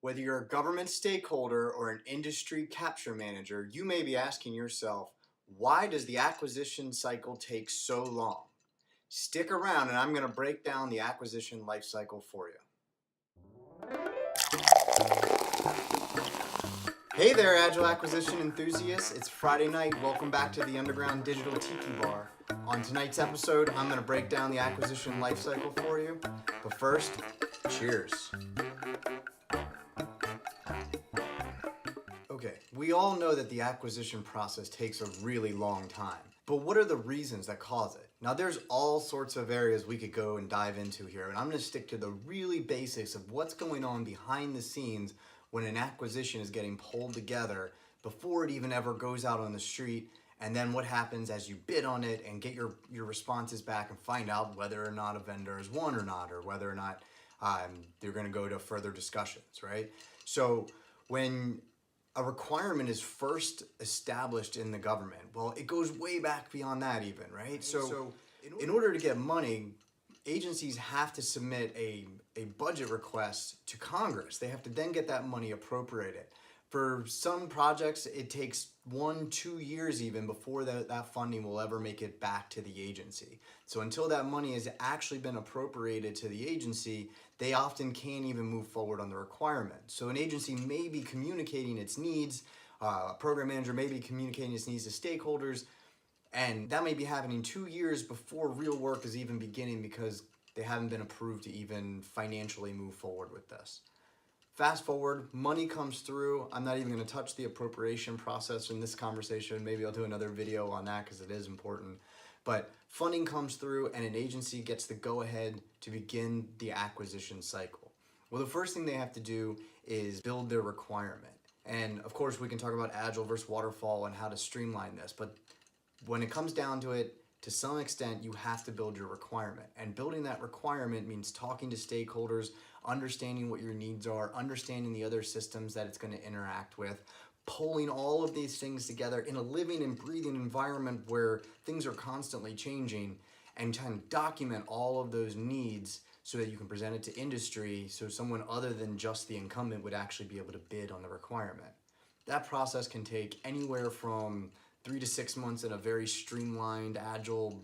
Whether you're a government stakeholder or an industry capture manager, you may be asking yourself, why does the acquisition cycle take so long? Stick around and I'm going to break down the acquisition life cycle for you. Hey there, Agile acquisition enthusiasts. It's Friday night. Welcome back to the Underground Digital Tiki Bar. On tonight's episode, I'm going to break down the acquisition life cycle for you. But first, cheers. Okay, we all know that the acquisition process takes a really long time. But what are the reasons that cause it? Now, there's all sorts of areas we could go and dive into here, and I'm going to stick to the really basics of what's going on behind the scenes when an acquisition is getting pulled together before it even ever goes out on the street, and then what happens as you bid on it and get your responses back and find out whether or not a vendor is won or not, or whether or not they're going to go to further discussions, right? So when a requirement is first established in the government, well, it goes way back beyond that even, right? So in order to get money, agencies have to submit a budget request to Congress. They have to then get that money appropriated. For some projects, it takes 1-2 years even before that funding will ever make it back to the agency. So until that money has actually been appropriated to the agency, they often can't even move forward on the requirement. So an agency may be communicating its needs, a program manager may be communicating its needs to stakeholders, and that may be happening 2 years before real work is even beginning because they haven't been approved to even financially move forward with this. Fast forward, money comes through. I'm not even going to touch the appropriation process in this conversation. Maybe I'll do another video on that because it is important. But funding comes through and an agency gets the go-ahead to begin the acquisition cycle. Well, the first thing they have to do is build their requirement. And of course, we can talk about Agile versus Waterfall and how to streamline this. But when it comes down to it, to some extent, you have to build your requirement. And building that requirement means talking to stakeholders, understanding what your needs are, understanding the other systems that it's going to interact with, pulling all of these things together in a living and breathing environment where things are constantly changing, and trying to document all of those needs so that you can present it to industry so someone other than just the incumbent would actually be able to bid on the requirement. That process can take anywhere from 3 to 6 months in a very streamlined, agile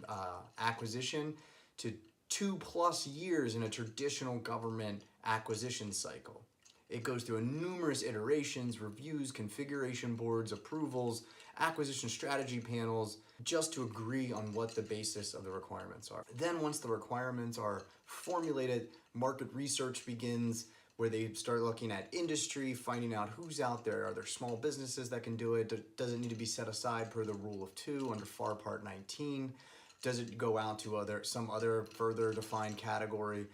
acquisition to 2+ years in a traditional government acquisition cycle. It goes through numerous iterations, reviews, configuration boards, approvals, acquisition strategy panels, just to agree on what the basis of the requirements are. Then once the requirements are formulated, market research begins, where they start looking at industry, finding out who's out there. Are there small businesses that can do it? Does it need to be set aside per the rule of 2 under FAR Part 19? Does it go out to some other further defined category?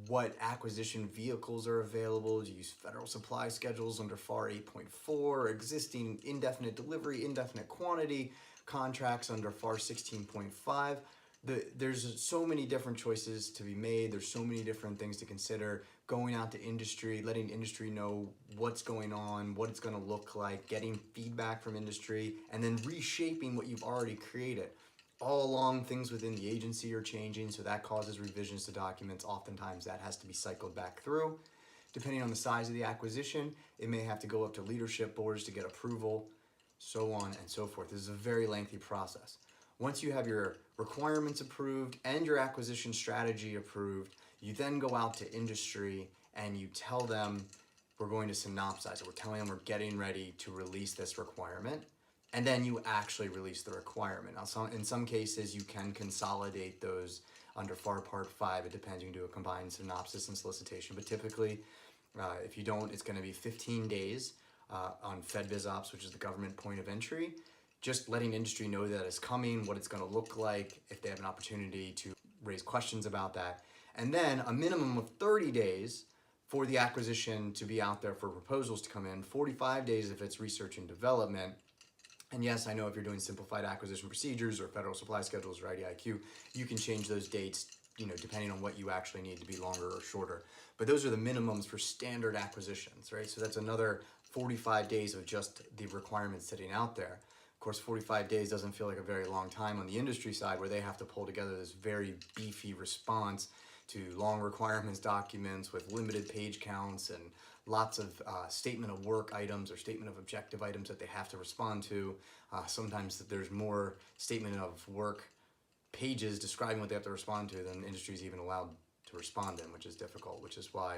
What acquisition vehicles are available? Do you use federal supply schedules under FAR 8.4, existing indefinite delivery, indefinite quantity contracts under FAR 16.5? There's so many different choices to be made. There's so many different things to consider. Going out to industry, letting industry know what's going on, what it's going to look like, getting feedback from industry, and then reshaping what you've already created. All along, things within the agency are changing, so that causes revisions to documents. Oftentimes, that has to be cycled back through. Depending on the size of the acquisition, it may have to go up to leadership boards to get approval, so on and so forth. This is a very lengthy process. Once you have your requirements approved and your acquisition strategy approved, you then go out to industry and you tell them, we're going to synopsize it. We're telling them we're getting ready to release this requirement. And then you actually release the requirement. Now, in some cases, you can consolidate those under FAR Part 5. It depends. You can do a combined synopsis and solicitation. But typically, if you don't, it's going to be 15 days on FedBizOps, which is the government point of entry. Just letting industry know that it's coming, what it's going to look like, if they have an opportunity to raise questions about that. And then a minimum of 30 days for the acquisition to be out there for proposals to come in, 45 days if it's research and development. And yes, I know if you're doing simplified acquisition procedures or federal supply schedules or IDIQ, you can change those dates, depending on what you actually need to be longer or shorter. But those are the minimums for standard acquisitions, right? So that's another 45 days of just the requirements sitting out there. Of course, 45 days doesn't feel like a very long time on the industry side, where they have to pull together this very beefy response to long requirements documents with limited page counts and lots of statement of work items or statement of objective items that they have to respond to. Sometimes there's more statement of work pages describing what they have to respond to than industry is even allowed to respond in, which is difficult, which is why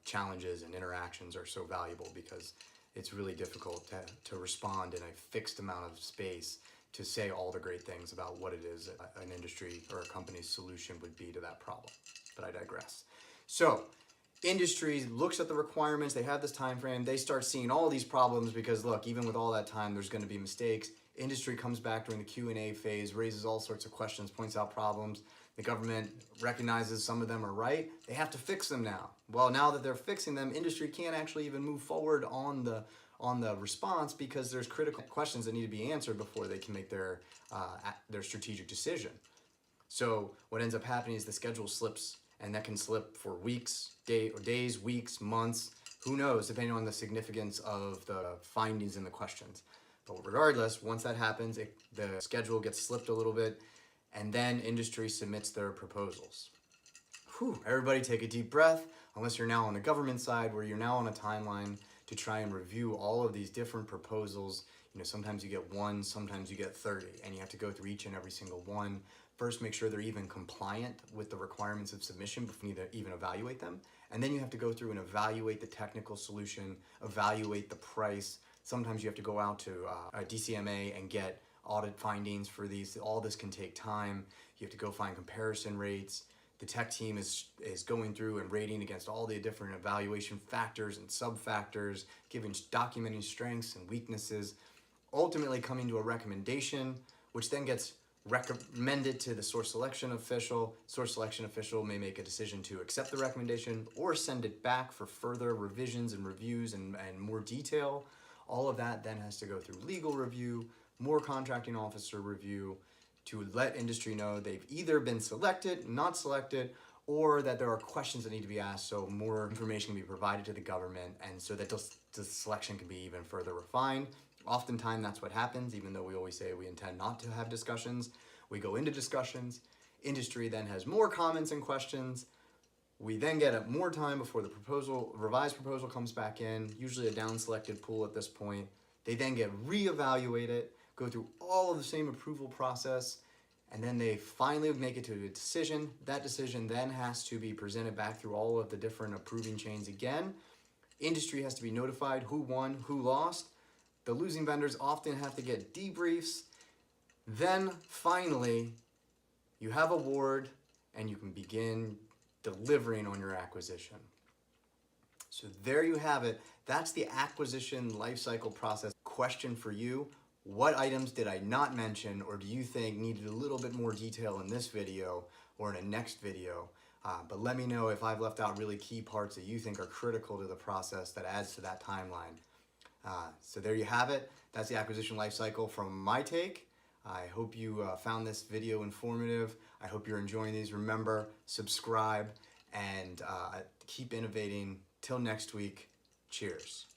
challenges and interactions are so valuable, because it's really difficult to respond in a fixed amount of space to say all the great things about what it is an industry or a company's solution would be to that problem. But I digress. So industry looks at the requirements, they have this time frame, they start seeing all these problems because look, even with all that time, there's going to be mistakes. Industry comes back during the Q&A phase, raises all sorts of questions, points out problems. The government recognizes some of them are right. They have to fix them now. Well, now that they're fixing them, industry can't actually even move forward on the response because there's critical questions that need to be answered before they can make their strategic decision. So what ends up happening is the schedule slips, and that can slip for weeks, days, weeks, months, who knows, depending on the significance of the findings in the questions. But regardless, once that happens, the schedule gets slipped a little bit, and then industry submits their proposals. Whew, everybody take a deep breath, unless you're now on the government side where you're now on a timeline to try and review all of these different proposals. You know, sometimes you get one, sometimes you get 30, and you have to go through each and every single one. First, make sure they're even compliant with the requirements of submission before you even evaluate them. And then you have to go through and evaluate the technical solution, evaluate the price. Sometimes you have to go out to a DCMA and get audit findings for these. All this can take time. You have to go find comparison rates. The tech team is going through and rating against all the different evaluation factors and sub-factors, documenting strengths and weaknesses, ultimately coming to a recommendation, which then gets recommended to the source selection official. Source selection official may make a decision to accept the recommendation or send it back for further revisions and reviews and more detail. All of that then has to go through legal review, more contracting officer review, to let industry know they've either been selected, not selected, or that there are questions that need to be asked so more information can be provided to the government and so that the selection can be even further refined. Oftentimes that's what happens, even though we always say we intend not to have discussions. We go into discussions, industry then has more comments and questions. We then get more time before the revised proposal comes back in, usually a down-selected pool at this point. They then get reevaluated, go through all of the same approval process, and then they finally make it to a decision. That decision then has to be presented back through all of the different approving chains again. Industry has to be notified who won, who lost. The losing vendors often have to get debriefs. Then finally, you have award and you can begin delivering on your acquisition. So there you have it. That's the acquisition lifecycle process. Question for you: what items did I not mention, or do you think needed a little bit more detail in this video or in a next video? But let me know if I've left out really key parts that you think are critical to the process that adds to that timeline. So there you have it. That's the acquisition lifecycle from my take. I hope you found this video informative. I hope you're enjoying these. Remember, subscribe and keep innovating. Till next week, cheers.